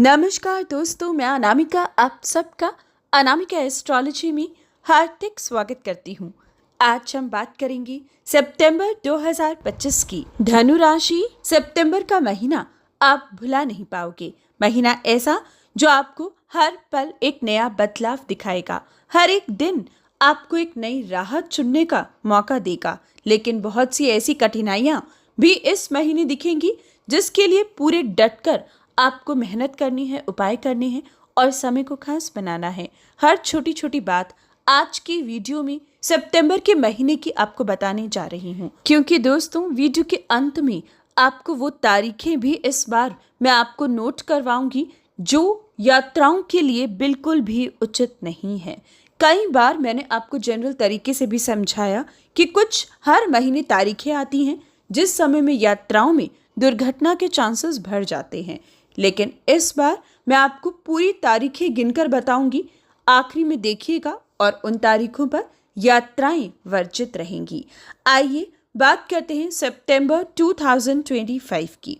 नमस्कार दोस्तों, मैं अनामिका आप सबका अनामिका एस्ट्रोलॉजी में हार्दिक स्वागत करती हूँ। आज हम बात करेंगे सितंबर 2025 की धनु राशि। सितंबर का महीना आप भुला नहीं पाओगे। महीना ऐसा जो आपको हर पल एक नया बदलाव दिखाएगा। हर एक दिन आपको एक नई राह चुनने का मौका देगा, लेकिन बहुत सी ऐसी कठिनाइयाँ भी इस महीने दिखेंगी जिसके लिए पूरे डटकर आपको मेहनत करनी है, उपाय करने हैं और समय को खास बनाना है। हर छोटी छोटी बात आज की वीडियो में सितंबर के महीने की आपको बताने जा रही हूँ, क्योंकि दोस्तों वीडियो के अंत में आपको वो तारीखें भी इस बार मैं आपको नोट करवाऊंगी जो यात्राओं के लिए बिल्कुल भी उचित नहीं है। कई बार मैंने आपको जनरल तरीके से भी समझाया कि कुछ हर महीने तारीखें आती हैं जिस समय में यात्राओं में दुर्घटना के चांसेस बढ़ जाते हैं, लेकिन इस बार मैं आपको पूरी तारीखें गिनकर बताऊंगी। आखिरी में देखिएगा और उन तारीखों पर यात्राएं वर्जित रहेंगी। आइए बात करते हैं सितंबर 2025 की।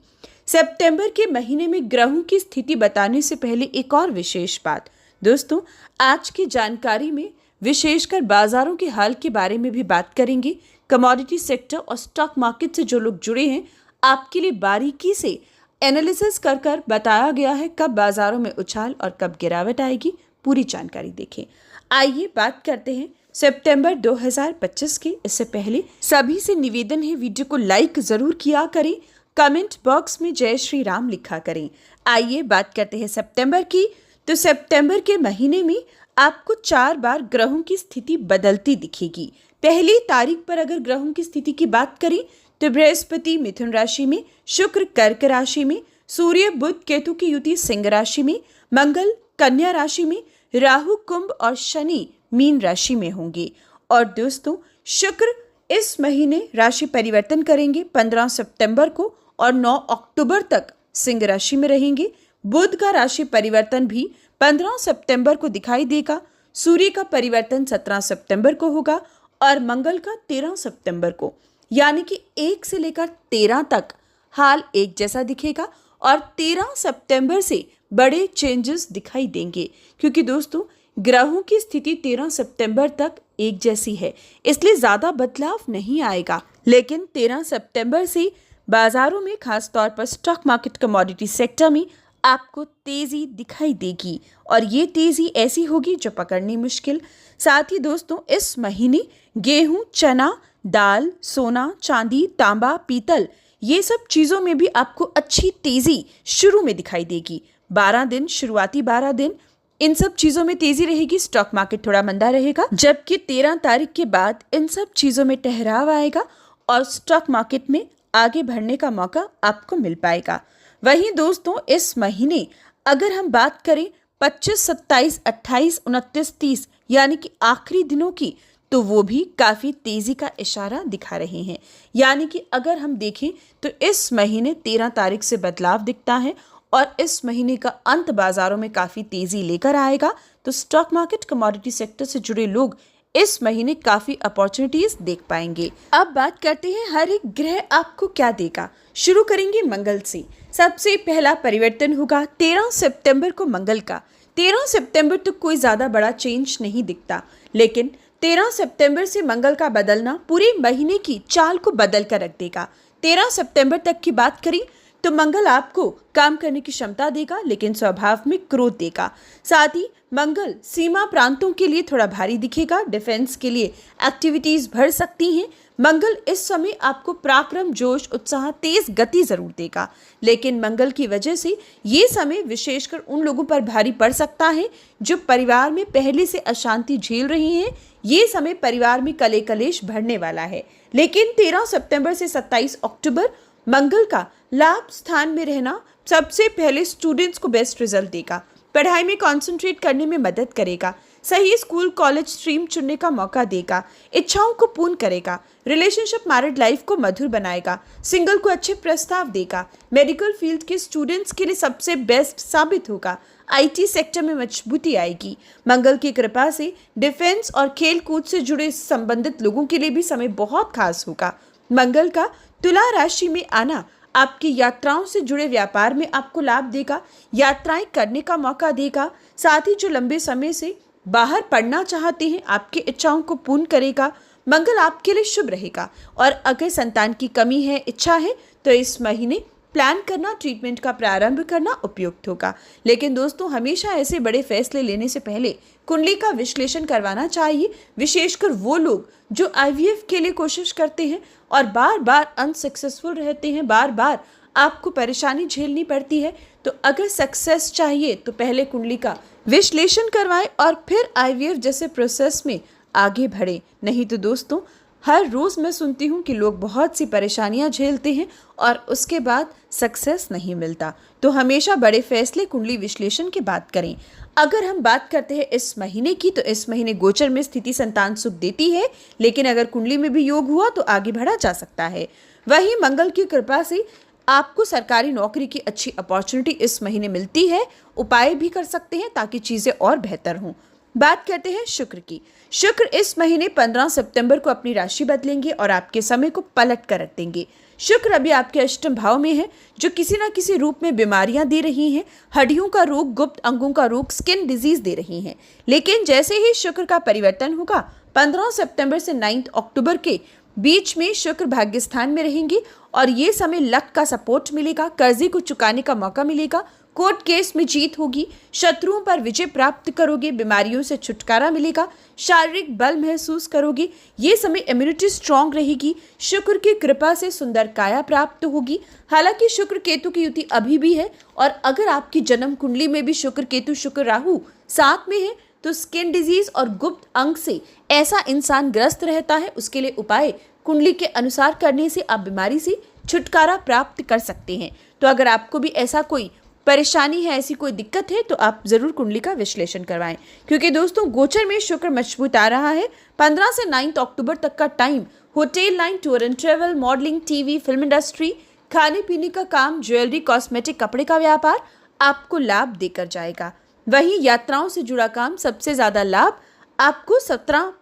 सितंबर के महीने में ग्रहों की स्थिति बताने से पहले एक और विशेष बात दोस्तों, आज की जानकारी में विशेषकर बाजारों के हाल के बारे में भी बात करेंगे। कमोडिटी सेक्टर और स्टॉक मार्केट से जो लोग जुड़े हैं, आपके लिए बारीकी से एनालिसिस कर बताया गया है कब बाजारों में उछाल और कब गिरावट आएगी। पूरी जानकारी देखें। आइए बात करते हैं सितंबर 2025 की। इससे पहले सभी से निवेदन है, वीडियो को लाइक जरूर किया करें, कमेंट बॉक्स में जय श्री राम लिखा करें। आइए बात करते हैं सितंबर की। तो सितंबर के महीने में आपको 4 बार ग्रहों की स्थिति बदलती दिखेगी। पहली तारीख पर अगर ग्रहों की स्थिति की बात करें तो बृहस्पति मिथुन राशि में, शुक्र कर्क राशि में, सूर्य बुध केतु की युति सिंह राशि में, मंगल कन्या राशि में, राहु कुंभ और शनि मीन राशि में होंगे। और दोस्तों शुक्र इस महीने राशि परिवर्तन करेंगे 15 सितंबर को और 9 अक्टूबर तक सिंह राशि में रहेंगे। बुध का राशि परिवर्तन भी 15 सितंबर को दिखाई देगा। सूर्य का परिवर्तन 17 सितंबर को होगा और मंगल का 13 सितंबर को, यानी कि 1 से लेकर 13 तक हाल एक जैसा दिखेगा और 13 सितंबर से बड़े चेंजेस दिखाई देंगे, क्योंकि दोस्तों ग्रहों की स्थिति 13 सितंबर तक एक जैसी है, इसलिए ज़्यादा बदलाव नहीं आएगा। लेकिन 13 सितंबर से बाजारों में, खास तौर पर स्टॉक मार्केट कमोडिटी सेक्टर में आपको तेज़ी दिखाई देगी और ये तेज़ी ऐसी होगी जो पकड़नी मुश्किल। साथ ही दोस्तों इस महीने गेहूं, चना, दाल, सोना, चांदी, तांबा, पीतल, ये सब चीज़ों में भी आपको अच्छी तेज़ी शुरू में दिखाई देगी। 12 दिन, शुरुआती 12 दिन इन सब चीज़ों में तेज़ी रहेगी। स्टॉक मार्केट थोड़ा मंदा रहेगा, जबकि 13 तारीख के बाद इन सब चीज़ों में ठहराव आएगा और स्टॉक मार्केट में आगे बढ़ने का मौका आपको मिल पाएगा। वहीं दोस्तों इस महीने अगर हम बात करें 25, 27, 28, 29, 30 यानी कि आखिरी दिनों की, तो वो भी काफ़ी तेज़ी का इशारा दिखा रहे हैं। यानी कि अगर हम देखें तो इस महीने 13 तारीख से बदलाव दिखता है और इस महीने का अंत बाज़ारों में काफ़ी तेज़ी लेकर आएगा। तो स्टॉक मार्केट कमोडिटी सेक्टर से जुड़े लोग इस महीने काफ़ी अपॉर्चुनिटीज़ देख पाएंगे। अब बात करते हैं हर एक ग्रह आपको क्या देगा। शुरू करेंगे मंगल से। सबसे पहला परिवर्तन होगा 13 सितंबर को मंगल का। 13 सितंबर तक कोई ज़्यादा बड़ा चेंज नहीं दिखता, लेकिन 13 सितंबर से मंगल का बदलना पूरे महीने की चाल को बदल कर रख देगा। 13 सितंबर तक की बात करें तो मंगल आपको काम करने की क्षमता देगा, लेकिन स्वभाव में क्रोध देगा। साथ ही मंगल सीमा प्रांतों के लिए थोड़ा भारी दिखेगा। डिफेंस के लिए एक्टिविटीज बढ़ सकती हैं। मंगल इस समय आपको पराक्रम, जोश, उत्साह, तेज गति जरूर देगा, लेकिन मंगल की वजह से ये समय विशेषकर उन लोगों पर भारी पड़ सकता है जो परिवार में पहले से अशांति झेल रही हैं। ये समय परिवार में कले कलेश बढ़ने वाला है, लेकिन 13 सितंबर से 27 अक्टूबर मंगल का लाभ स्थान में रहना सबसे पहले स्टूडेंट्स को बेस्ट रिजल्ट देगा। पढ़ाई में कंसंट्रेट करने में मदद करेगा। सही स्कूल कॉलेज स्ट्रीम चुनने का मौका देगा। इच्छाओं को पूर्ण करेगा। रिलेशनशिप मैरिड लाइफ को मधुर बनाएगा। सिंगल को अच्छे प्रस्ताव देगा। मेडिकल फील्ड के स्टूडेंट्स के लिए सबसे बेस्ट साबित होगा। आईटी सेक्टर में मजबूती आएगी। मंगल की कृपा से डिफेंस और खेल कूद से जुड़े संबंधित लोगों के लिए भी समय बहुत खास होगा। मंगल का तुला राशि में आना आपकी यात्राओं से जुड़े व्यापार में आपको लाभ देगा, यात्राएं करने का मौका देगा। साथ ही जो लंबे समय से बाहर पढ़ना चाहते हैं, आपकी इच्छाओं को पूर्ण करेगा। मंगल आपके लिए शुभ रहेगा। और अगर संतान की कमी है, इच्छा है, तो इस महीने प्लान करना, ट्रीटमेंट का प्रारंभ करना उपयुक्त होगा। लेकिन दोस्तों, हमेशा ऐसे बड़े फैसले लेने से पहले कुंडली का विश्लेषण करवाना चाहिए, विशेषकर वो लोग जो आईवीएफ के लिए कोशिश करते हैं और बार बार अनसक्सेसफुल रहते हैं, बार बार आपको परेशानी झेलनी पड़ती है। तो अगर सक्सेस चाहिए तो पहले कुंडली का विश्लेषण करवाएं और फिर आईवीएफ जैसे प्रोसेस में आगे बढ़े। नहीं तो दोस्तों, हर रोज मैं सुनती हूँ कि लोग बहुत सी परेशानियां झेलते हैं और उसके बाद सक्सेस नहीं मिलता। तो हमेशा बड़े फैसले कुंडली विश्लेषण के बाद करें। अगर हम बात करते हैं इस महीने की, तो इस महीने गोचर में स्थिति संतान सुख देती है, लेकिन अगर कुंडली में भी योग हुआ तो आगे बढ़ा जा सकता है। वहीं मंगल की कृपा से आपको सरकारी नौकरी की अच्छी अपॉर्चुनिटी इस महीने मिलती है। उपाय भी कर सकते हैं ताकि चीजें और बेहतर हों। बात करते हैं शुक्र की। शुक्र इस महीने 15 सितंबर को अपनी राशि बदलेंगे और आपके समय को पलट कर रख देंगे। शुक्र अभी आपके अष्टम भाव में है, जो किसी न किसी रूप में बीमारियां दे रही हैं। हड्डियों का रोग, गुप्त अंगों का रोग, स्किन डिजीज दे रही हैं। लेकिन जैसे ही शुक्र का परिवर्तन होगा, 15 सितंबर से 9 अक्टूबर के बीच में शुक्र भाग्य स्थान में रहेंगे और ये समय लक का सपोर्ट मिलेगा, कर्जे को चुकाने का मौका मिलेगा, कोर्ट केस में जीत होगी, शत्रुओं पर विजय प्राप्त करोगे, बीमारियों से छुटकारा मिलेगा, शारीरिक बल महसूस करोगे। ये समय इम्यूनिटी स्ट्रांग रहेगी। शुक्र की कृपा से सुंदर काया प्राप्त होगी। हालांकि शुक्र केतु की युति अभी भी है और अगर आपकी जन्म कुंडली में भी शुक्र केतु शुक्र राहु साथ में है तो स्किन डिजीज और गुप्त अंग से ऐसा इंसान ग्रस्त रहता है। उसके लिए उपाय कुंडली के अनुसार करने से आप बीमारी से छुटकारा प्राप्त कर सकते हैं। तो अगर आपको भी ऐसा कोई परेशानी है, ऐसी कोई दिक्कत है, तो आप जरूर कुंडली का विश्लेषण करवाएं, क्योंकि दोस्तों गोचर में शुक्र मजबूत आ रहा है। 15 से 9 अक्टूबर तक का time hotel line, tour and travel, modelling, TV, film industry, खाने पीने का काम, ज्वेलरी, कॉस्मेटिक, कपड़े का व्यापार आपको लाभ देकर जाएगा। वहीं यात्राओं से जुड़ा काम सबसे ज्यादा लाभ आपको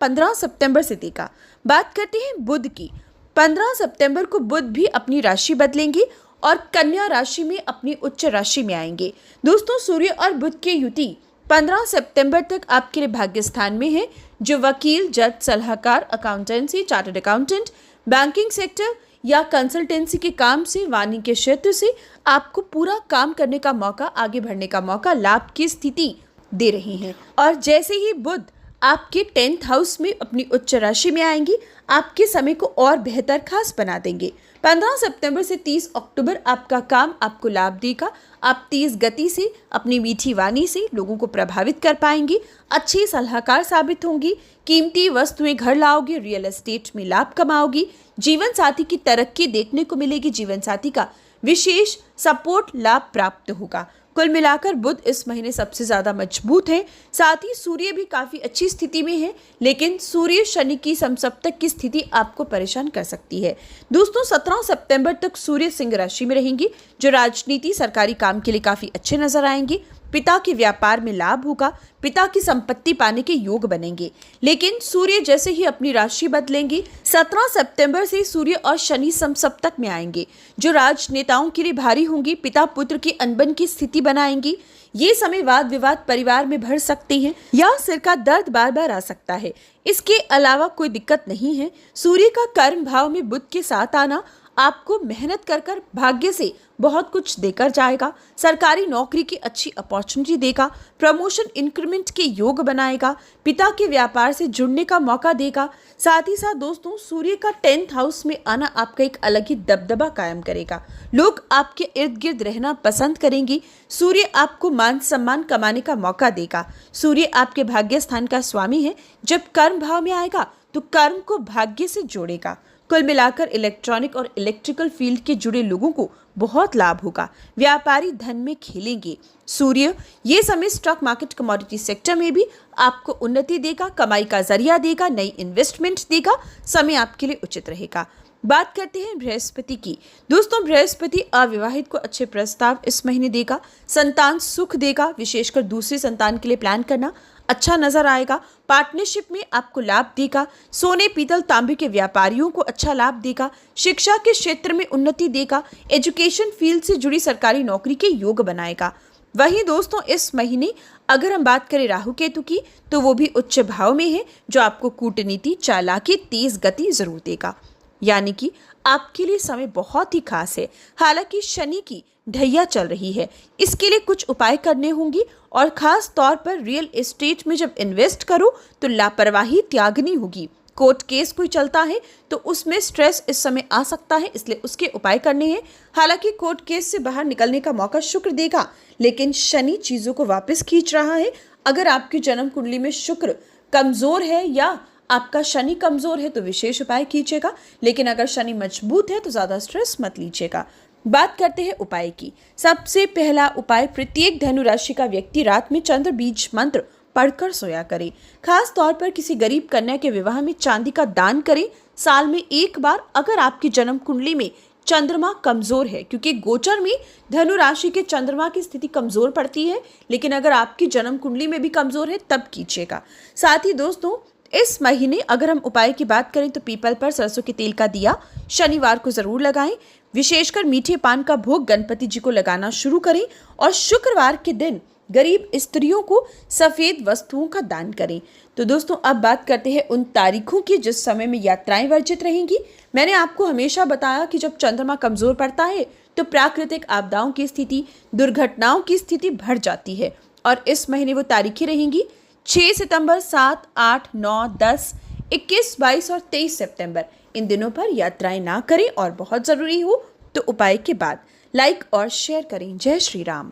15 सितंबर से देगा। बात करते हैं बुध की। 15 सितंबर को बुध भी अपनी राशि बदलेंगे और कन्या राशि में अपनी उच्च राशि में आएंगे। दोस्तों, सूर्य और बुध की युति 15 सितंबर तक आपके लिए भाग्य स्थान में है, जो वकील, जज, सलाहकार, accountancy, chartered accountant, banking sector या कंसल्टेंसी के काम से, वाणिज्य के क्षेत्र से आपको पूरा काम करने का मौका, आगे बढ़ने का मौका, लाभ की स्थिति दे रही हैं। और जैसे ही बुध आपके 10th हाउस में अपनी उच्च राशि में आएंगी, आपके समय को और बेहतर खास बना देंगे। 15 सितंबर से 30 अक्टूबर आपका काम आपको लाभ देगा। आप तेज गति से, अपनी मीठी वाणी से लोगों को प्रभावित कर पाएंगी, अच्छी सलाहकार साबित होंगी, कीमती वस्तुएं घर लाओगे, रियल एस्टेट में लाभ कमाओगी, जीवन साथी की तरक्की देखने को मिलेगी, जीवन साथी का विशेष सपोर्ट लाभ प्राप्त होगा। कुल मिलाकर बुध इस महीने सबसे ज्यादा मजबूत है। साथ ही सूर्य भी काफी अच्छी स्थिति में है, लेकिन सूर्य शनि की समसप्तक की स्थिति आपको परेशान कर सकती है। दोस्तों, 17 सितंबर तक सूर्य सिंह राशि में रहेंगे, जो राजनीति, सरकारी काम के लिए काफी अच्छे नजर आएंगे। पिता के व्यापार में लाभ होगा, पिता की संपत्ति पाने के योग बनेंगे। लेकिन सूर्य जैसे ही अपनी राशि बदलेंगे, 17 सितंबर से सूर्य और शनि समसप्तक में आएंगे, जो राजनेताओं के लिए भारी होंगी, पिता पुत्र की अनबन की स्थिति बनाएंगी। ये समय वाद विवाद परिवार में बढ़ सकते हैं या सिर का दर्द बार बार आ सकता है। इसके अलावा कोई दिक्कत नहीं है। सूर्य का कर्म भाव में बुध के साथ आना आपको मेहनत कर कर भाग्य से बहुत कुछ देकर जाएगा। सरकारी नौकरी की अच्छी अपॉर्चुनिटी देगा, प्रमोशन, इंक्रीमेंट के योग बनाएगा, पिता के व्यापार से जुड़ने का मौका देगा। साथ ही साथ दोस्तों, सूर्य का 10th हाउस में आना आपका एक अलग ही दबदबा कायम करेगा। लोग आपके इर्द गिर्द रहना पसंद करेंगे। सूर्य आपको मान सम्मान कमाने का मौका देगा। सूर्य आपके भाग्य स्थान का स्वामी है। जब कर्म भाव में आएगा तो कर्म को भाग्य से जोड़ेगा। कुल मिलाकर इलेक्ट्रॉनिक और इलेक्ट्रिकल फील्ड के जुड़े लोगों को बहुत लाभ होगा। व्यापारी धन में खेलेंगे। सूर्य ये समय स्टॉक मार्केट, कमोडिटी सेक्टर में भी आपको उन्नति देगा, कमाई का जरिया देगा, नई इन्वेस्टमेंट देगा। समय आपके लिए उचित रहेगा। बात करते हैं बृहस्पति की। दोस्तों, बृहस्पति अविवाहित को अच्छे प्रस्ताव इस महीने देगा, संतान सुख देगा। विशेषकर दूसरी संतान के लिए प्लान करना अच्छा नजर आएगा। पार्टनरशिप में आपको लाभ देगा। सोने पीतल तांबे के व्यापारियों को अच्छा लाभ देगा। शिक्षा के क्षेत्र में उन्नति देगा। एजुकेशन फील्ड से जुड़ी सरकारी नौकरी के योग बनाएगा। वहीं दोस्तों इस महीने अगर हम बात करें राहु केतु की, तो वो भी उच्च भाव में है, जो आपको कूटनीति, चालाकी, तेज गति जरूर देगा। यानी कि आपके लिए समय बहुत ही खास है। हालांकि शनि की ढैया चल रही है, इसके लिए कुछ उपाय करने होंगे और खास तौर पर रियल एस्टेट में जब इन्वेस्ट करो तो लापरवाही त्यागनी होगी। कोर्ट केस कोई चलता है तो उसमें स्ट्रेस इस समय आ सकता है, इसलिए उसके उपाय करने हैं। हालांकि कोर्ट केस से बाहर निकलने का मौका शुक्र देगा, लेकिन शनि चीज़ों को वापस खींच रहा है। अगर आपकी जन्म कुंडली में शुक्र कमज़ोर है या आपका शनि कमज़ोर है तो विशेष उपाय कीजिएगा, लेकिन अगर शनि मजबूत है तो ज़्यादा स्ट्रेस मत लीजिएगा। बात करते हैं उपाय की। सबसे पहला उपाय, प्रत्येक धनु राशि का व्यक्ति रात में चंद्र बीज मंत्र पढ़कर सोया करे। खास तौर पर किसी गरीब कन्या के विवाह में चांदी का दान करें साल में एक बार। अगर आपकी जन्म कुंडली में चंद्रमा कमजोर है, क्योंकि गोचर में धनु राशि के चंद्रमा की स्थिति कमजोर पड़ती है, लेकिन अगर आपकी जन्म कुंडली में भी कमजोर है तब कीजिएगा। साथ ही दोस्तों इस महीने अगर हम उपाय की बात करें तो पीपल पर सरसों के तेल का दिया शनिवार को जरूर लगाएं। विशेषकर मीठे पान का भोग गणपति जी को लगाना शुरू करें और शुक्रवार के दिन गरीब स्त्रियों को सफेद वस्तुओं का दान करें। तो दोस्तों अब बात करते हैं उन तारीखों की जिस समय में यात्राएं वर्जित रहेंगी। मैंने आपको हमेशा बताया कि जब चंद्रमा कमजोर पड़ता है तो प्राकृतिक आपदाओं की स्थिति, दुर्घटनाओं की स्थिति बढ़ जाती है, और इस महीने वो तारीखें रहेंगी 6 सितंबर, 7, 8, 9, 10, 21, 22 और 23 सितंबर। इन दिनों पर यात्राएं ना करें और बहुत ज़रूरी हो तो उपाय के बाद लाइक और शेयर करें। जय श्री राम।